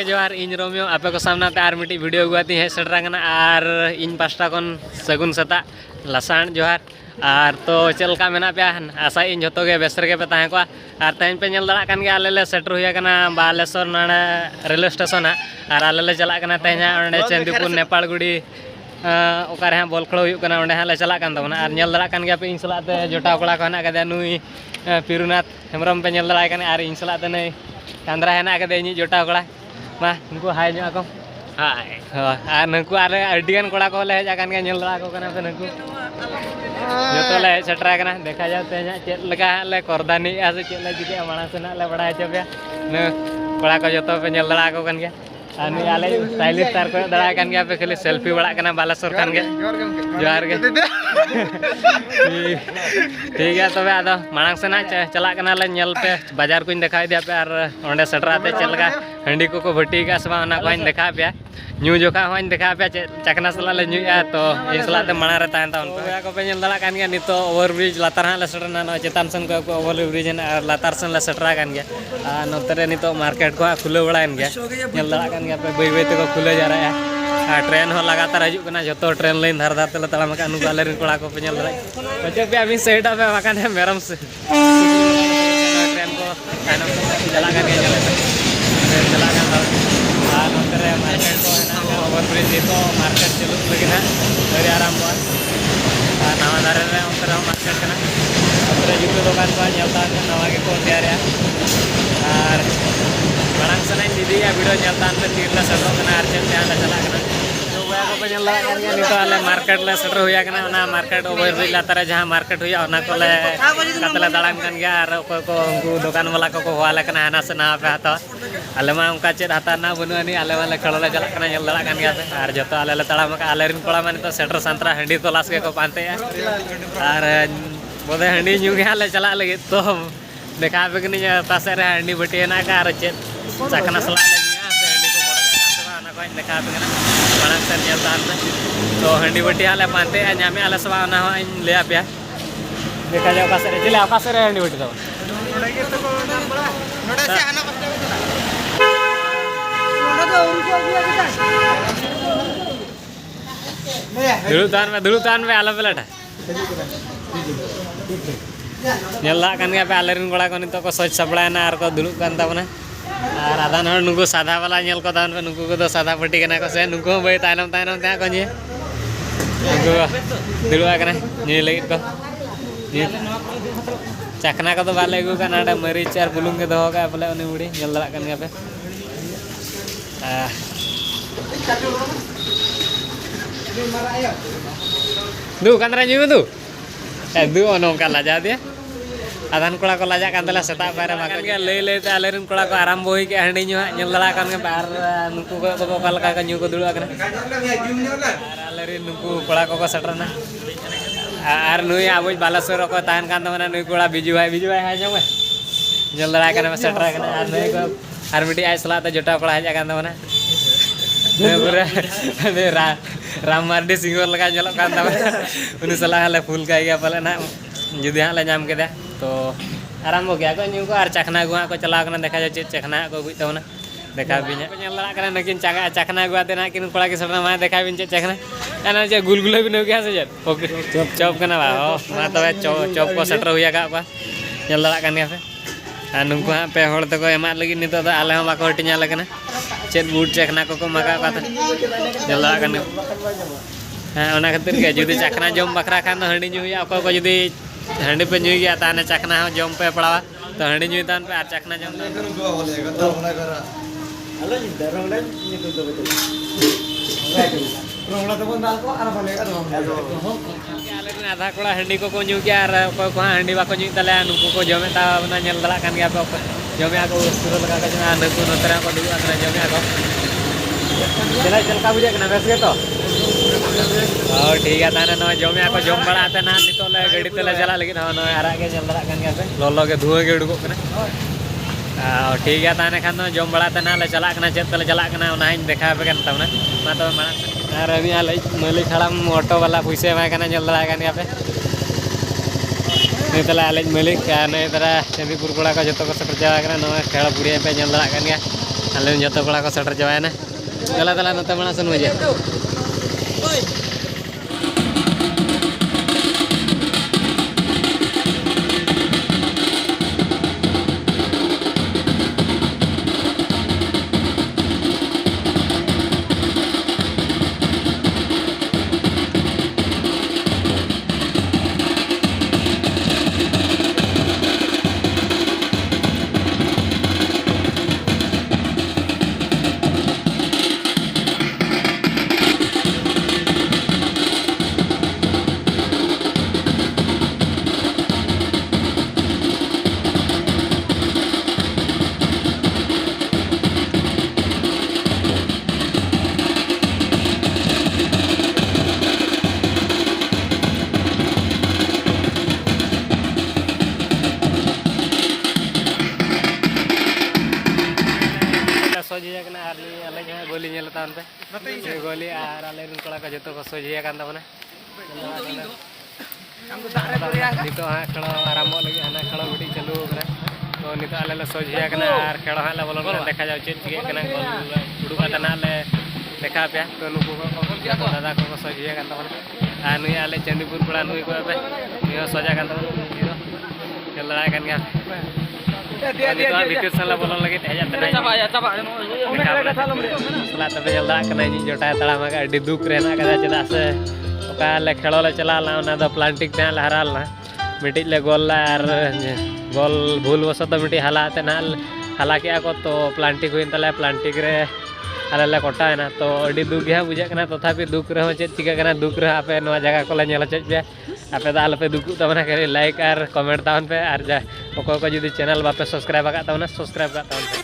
जोहार इन रोमियो आपे को सामना ते आर मिटी वीडियो गुआती है सेटरांगना आर इन पास्टा कोन सगुन सता लसान जोहार आर तो चलका मेना पे आशा इन जतो गे बेसर के पे ताहे को आर तेन पे नेल दड़ा कान गे आले ले सेटर हुया कना बालेश्वर नाना रेलवे स्टेशन आर आले ले चला कना तेना ओंडे चंदीपुर नेपाल गुड़ी ओकारे हां बोलखड़ो हुयु कना ओंडे हां ले चला कान तबना आर नेल दड़ा कान गे पे इन सलाते जोटा कोड़ा को हना कदे नुई पिरुनाथ हेमरम पे नेल दड़ा कना आर इन सलाते नै कांद्रा हेना कदे इन जोटा कोड़ा मा उनको हाय जो को हाय आर नकु आरे अडिगन कोड़ा को ले हेजा कान गे नेल दड़ा को कना पे नकु जो ले सेटरा कना देखा जाओ तेना चेत लगा ले करदानी आसे चेत ले जिके माणा सेना ले बड़ा छ पे न कोड़ा को जतो पे नेल दड़ा को कन गे आनी आले स्टाइलिश तार को दड़ा कान गे पे खाली सेल्फी बड़ा कना बालेश्वर कान गे जोहार गे ठीक है तबे आदो मांग सेना चला कना ले नेल पे बाजार को देखा दिया पे आर ओंडे सेटराते चेत लगा हंडी को भटी का सवा ना को देखा पे न्यू जोखा होन देखा पे चकना सला ले न्यूया तो इन सलाते माणा रे तान तान को पे नेल दड़ा कान गे नितो ओवरब्रिज लातार हां ले सेटरना न चेतान सन को ओवरब्रिज न लातार सन ले सेटरा कान गे आ नोतरे नितो मार्केट को खुले बड़ान गे नेल दड़ा कान गे पे बई बई ते को खुले जा रहा है ट्रेन हो लगातार हजू कना जतो ट्रेन लाइन धार धार ते तड़ाम का नुको आले रिन कोड़ा को पे नेल दड़ा बच्चे पे अभी साइड पे मकान है मेरम से ट्रेन को कानम चला कान गे ट्रेन चला कान आ नोतरे मार्केट को है ओवरब्रिज तो मार्केट चलू लगी ना अरे आराम बोल नवा दारे रे उतरा मार्केट कना उतरे जुतो दुकान को नेलता नवा के को तैयार आर बड़ांग सनाई दीदी या वीडियो नेलता पे तीरला सटो कना आर चेन त्यान चला कना तो वे को पे नेला कान गे नितो आले मार्केट ले सटर होया कना ना मार्केट ओवरब्रिज लातारे जहां मार्केट होया ओना को ले कतले दाड़ाम कान गे आर को उनको दुकान वाला को होवाले कना हना से ना पे हाता आले मा उनका चेत हाता ना बनु अनि आले वाले खड़ोले चला कना nail Dara can't gay are जतो आले ले तड़ा मका आले रिन कोड़ा माने तो सेटर संतरा हंडी तो लास के को पानते आर बोदे हंडी न्यू गे आले चला लगे तो देखा पे कनी पासे रे हंडी बटी ना का आर चेत चकना सला लगी से हंडी को बड़ा का ना को देखा पे कना बड़ा से नेल दान तो हंडी बटी आले पानते न्यामे आले सवा ना ले आ पे देखा जाओ पासे रे जिले पासे रे हंडी बटी तो नोडे के तो नाम बड़ा नोडे से आना दुड़ुतान में आलो पेलाटा नेला कान गे पे आलेरिन कोड़ा को नितो को सज सबड़ाना आर को दुड़ुक कान ताबना आर आदान हर नुको साधा वाला नेल को दान पे नुको को तो साधा पट्टी कना को से नुको बई तायनम तायनम ता को जे नुको दुड़ुआ कना नि लगित को चखना को तो बाले गु कना डा मरीच आर बुलुंग के दोहो का बोले उनी उड़ी नेल दड़ा कान गे पे दु कांद्रा न्यू दु दु ओनो का लाजा दे आधान कोड़ा को लाजा कांदला सेता पारे माके के ले ले ते आलेरिन कोड़ा को आराम बोई के हंडी न्यू नेल दड़ा कान के बार नुकु को कलका का न्यू को दुड़ा कना आर आलेरिन नुकु कोड़ा को सेटरना आर नुई आबोज बालेश्वर को तान कान तमना नुई कोड़ा बिजू भाई हाय जमे नेल दड़ा कान सेटर कना आर नुई को आर मिटी आय सलाते जोटा कोड़ा हाय कान तमना पूरे राम मार्डी सिंगर लगा चलो कान तमना उनी सला ले फुल का गया पले ना जुदी हां ले नाम केदा तो आराम हो गया को न्यू को आर चखना गुआ को चला कना देखा जाय चखना को गुई तमना देखा बिना नेल दड़ा कना नकिन चखना गुआते ना किन कोड़ा के सटना मा देखा बिन चखना एना जे गुलगुले भी न गया से जे ओके चौप कना बा ओ मा तबे चौप को सटर हुया का बा नेल दड़ा कान गया आ नुको हां पे होड़ तको एमा लगी नितो तो आले हम बाको हटिnya लगना चेत बूट चखना को मका का नेल दड़ा कान हां ओना खातिर के जुदी चखना जम बखरा खान हंडी न्यू या को जुदी हंडी पे न्यू गया ताने चखना जम पे पड़ावा तो हंडी न्यू तान पे आर चखना जम हेलो जी दरोंडे नितो तो रोंगला तो बंदाल को आर बने का आलेरिन आधा कोड़ा हंडी को न्यू गया आर को हंडी बाको न्यू तले नुको को जमे ता ना नेल दड़ा कान गया पे जमे आको सुरो लगा का जना नुको नतरा को दुआ कना जमे आको चला चलका बुझे कना बेस के तो और ठीक है ताने न जमे आको जम बड़ा ते ना नितो ले गाड़ी तले चला लगी न आरा के नेल दड़ा कान गया पे लोलो के धुआं के उडको कना ठीक है ताने खान जम बड़ा ते ना ले चला कना चेत तले चला कना ओना इन देखा पे कन तमना मा तो माना आर अभी आले मालिक हड़ाम ऑटो वाला पैसे मा कना नेल दड़ा कान गया पे नहीं तले आले मालिक नहीं तरह चंदीपुर कोड़ा को जतो को सटर जावा कना नो खेड़ा बुढ़िया पे नेल दड़ा कान गया आले जो कड़ा को सेटर चाबाना चला तला नते माणा सन मजा सोझिया आले जहाँ गोली नेलता पे गोली और आले कड़ा को जो सोझिया नित हाँ खेल आरम्भ लगे हाँ खेल मिट्टी चालू तो नित आले सोझिया और खेल हाँ बोलो देखा जाओ चेक चिके उड़ूका ना देखा पे तो नुकू दादा को सोझिया और नुई आले चंडीपुर पड़ा नुई को सोजा खेल लड़ा गया भितर साला बोलो लगे साला तब जल्दा जोटा तड़ाम अभी दुख रहना चेदा से खेलोले चलाना प्लांटिक हरालना मिट्टी गोल गोल भूल बसत मिट्टी हलाते ना हला के को तो प्लांटिक हुई तले प्लांटिक रे आले कटाना तो अभी दुख हाँ बुझे तथापि दुख रहे चेक चिका दुख रहे आपे जगह को चेक पे आपे तो आलपे दुखू तबना लाइक और कमेंट तावन पे और जा को जुदी चैनल बापे सब्सक्राइब आका सब्सक्राइब का